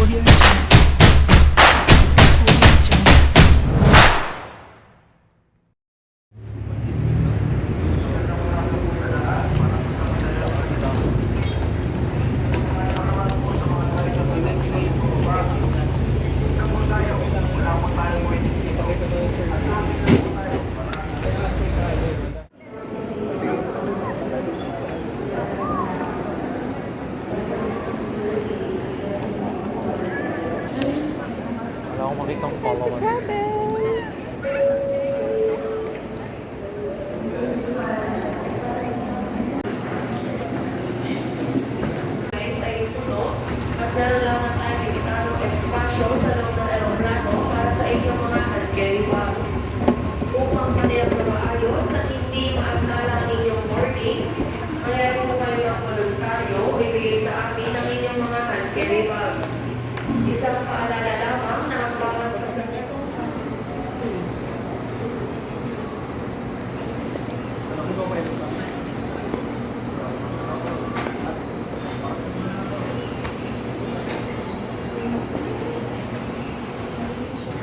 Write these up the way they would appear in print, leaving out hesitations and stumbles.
Wala akong makitang follower. At meron lang na tayo limitadong espasyo sa loob ng aeroplano para sa inyong mga hand carry bags. Upang manero maayos at hindi maagala ang inyong boarding, manero mo kayo ng voluntaryo o ibigay sa amin ang inyong mga hand carry bags. Isang paalala lamang na ang bawat pasahero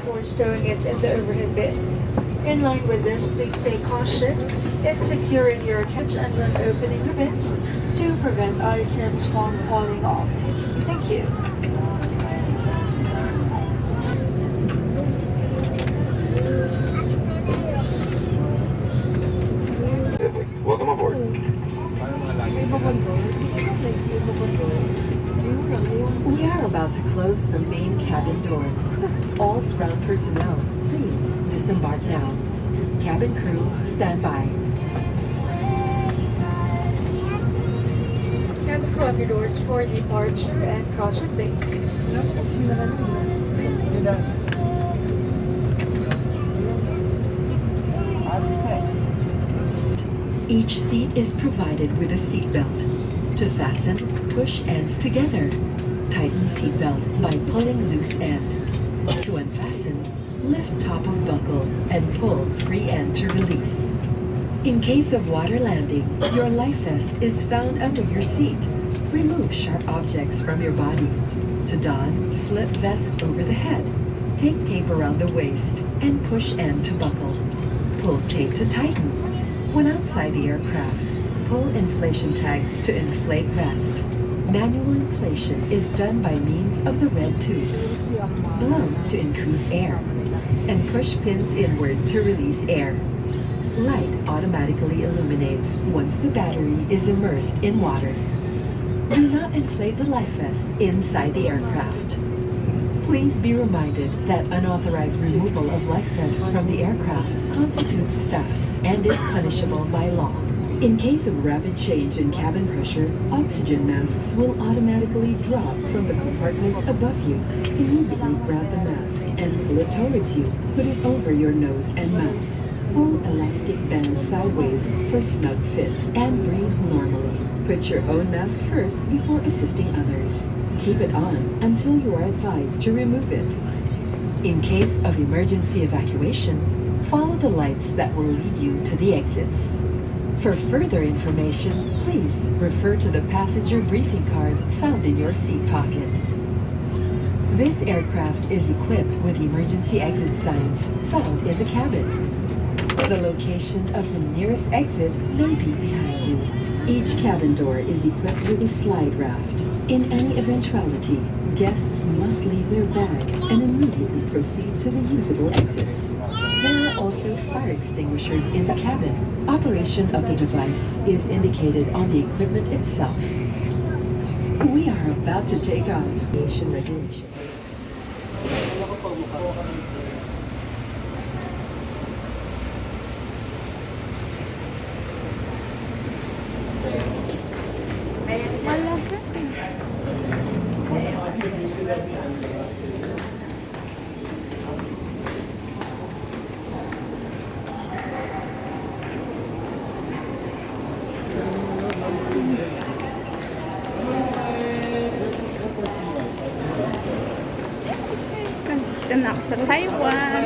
for stowing it in the overhead bin. In line with this, please stay cautious in securing your catch and when opening the bins to prevent items from falling off. Thank you. Welcome aboard. We are about to close the main cabin door. All ground personnel, please disembark now. Cabin crew, stand by. And the cover doors for departure and crossing link. Each seat is provided with a seat belt. To fasten, push ends together. Tighten seat belt by pulling loose end. To unfasten, lift top of buckle and pull free end to release. In case of water landing, your life vest is found under your seat. Remove sharp objects from your body. To don, slip vest over the head. Take tape around the waist and push end to buckle. Pull tape to tighten. When outside the aircraft, pull inflation tags to inflate vest. Manual inflation is done by means of the red tubes. Blow to increase air, and push pins inward to release air. Light automatically illuminates once the battery is immersed in water. Do not inflate the life vest inside the aircraft. Please be reminded that unauthorized removal of life vests from the aircraft constitutes theft and is punishable by law. In case of rapid change in cabin pressure, oxygen masks will automatically drop from the compartments above you. Immediately grab the mask and pull it towards you. Put it over your nose and mouth. Pull elastic band sideways for snug fit and breathe normally. Put your own mask first before assisting others. Keep it on until you are advised to remove it. In case of emergency evacuation, follow the lights that will lead you to the exits. For further information, please refer to the passenger briefing card found in your seat pocket. This aircraft is equipped with emergency exit signs found in the cabin. The location of the nearest exit may be behind you. Each cabin door is equipped with a slide raft. In any eventuality, guests must leave their bags and immediately proceed to the usable exits. There are also fire extinguishers in the cabin. Operation of the device is indicated on the equipment itself. We are about to take off. Aviation regulation. Anak sa Taiwan.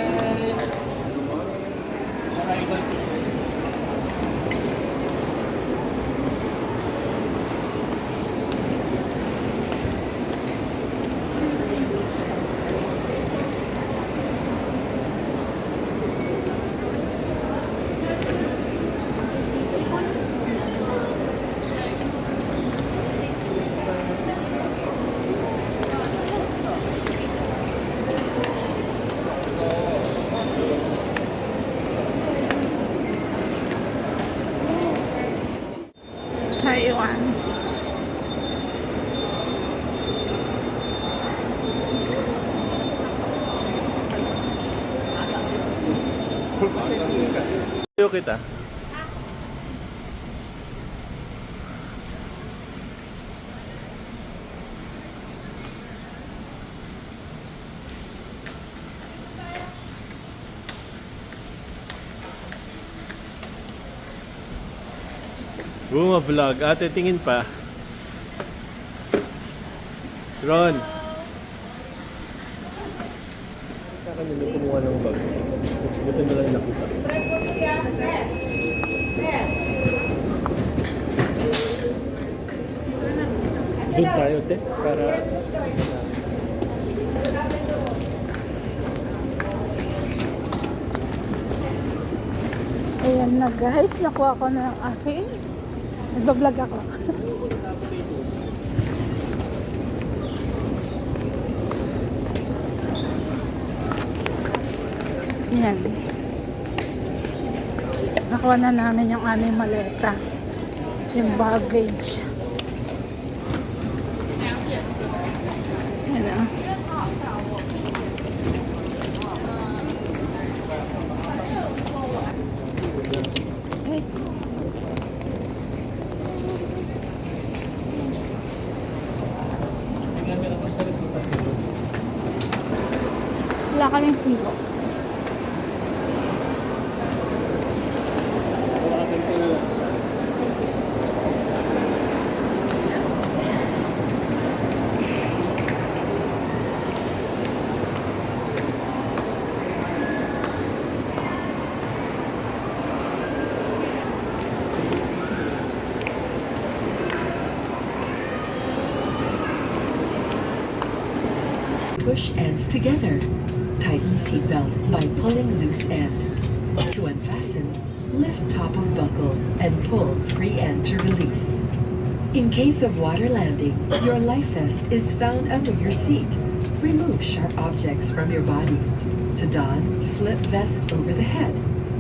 Taiwan. Video kita. Vlog. Ate, tingin pa. Ron. Sa akin yung kumuha ng vlog. Tapos buti na lang nakita. Doon tayo, te. Para... Ayan na guys, nakuha ko na ang aking. Nagbablog ako. Yan. Nakuha na namin yung aming maleta. Yung baggage. Yan o. Okay. Wala kaming singko. Push ends together. Tighten seatbelt by pulling loose end. To unfasten, lift top of buckle and pull free end to release. In case of water landing, your life vest is found under your seat. Remove sharp objects from your body. To don, slip vest over the head.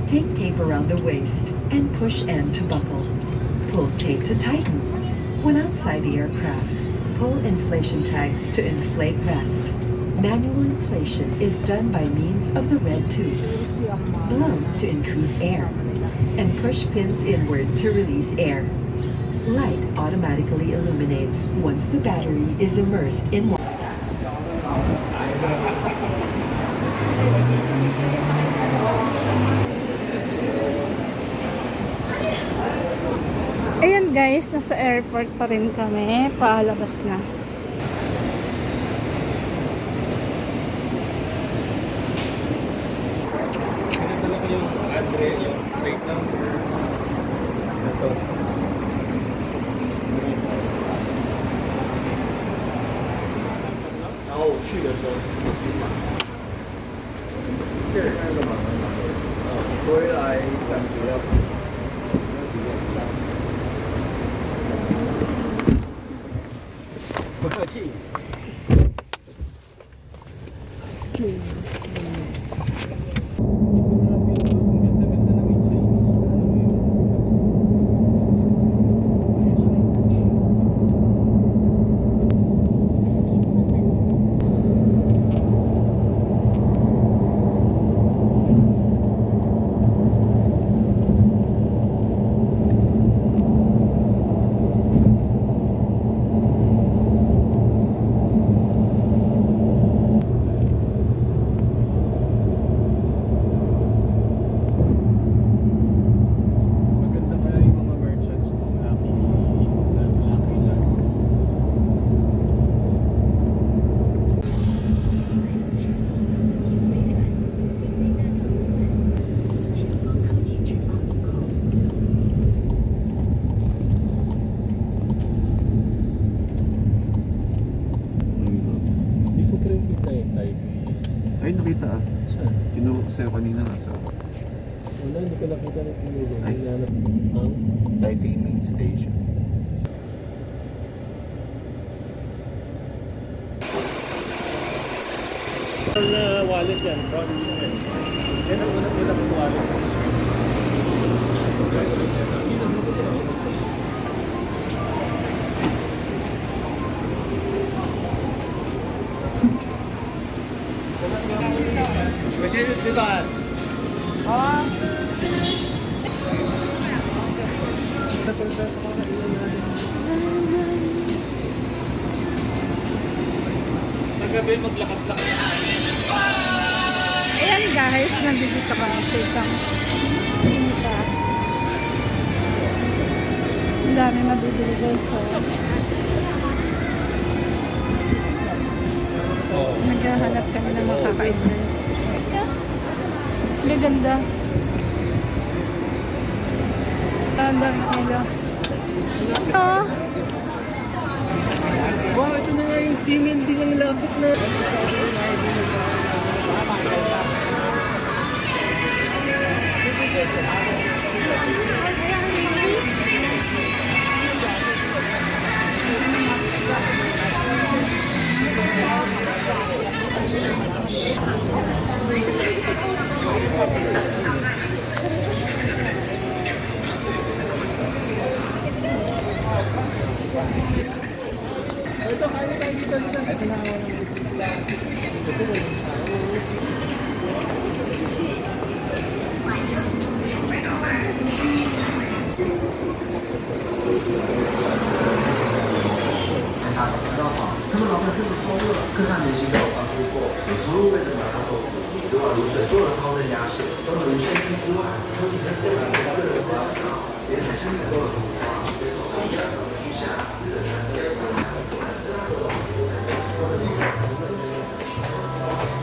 Take tape around the waist and push end to buckle. Pull tape to tighten. When outside the aircraft, pull inflation tags to inflate vest. Manual inflation is done by means of the red tubes. Blow to increase air. And push pins inward to release air. Light automatically illuminates once the battery is immersed in water. Ayan guys, nasa airport pa rin kami. Paalabas na. Yung Andre, yung rate number. Ito. Ay, nakita ah. Saan? Kinuha ko sa'yo kanina nasa Wala, hindi ko nakita ng tinulong. Ay. Hinanap ang Taipei Main Station. na wallet yan. Brown yan. Yan ang unang wallet. Nagabi maglakad-lakad. Ayan guys, nandito kami sa isang sinta. Ang dami mabibili guys. So, naghahanap kami ng makakain na. Ang ganda. Ang dami nila. Oh. Wow, ito na nga yung cement din ang lapit na.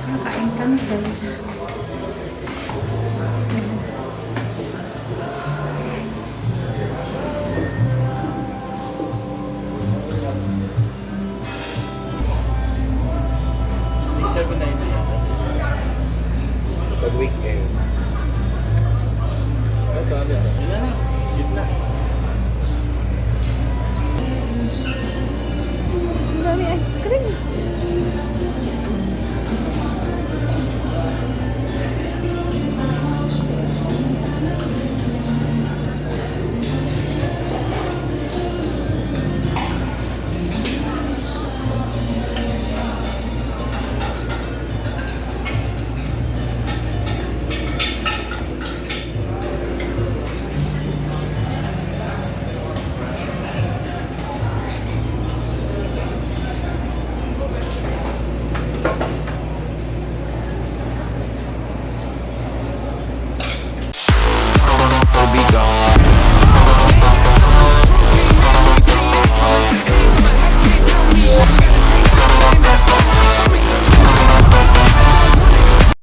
Nakain kami guys.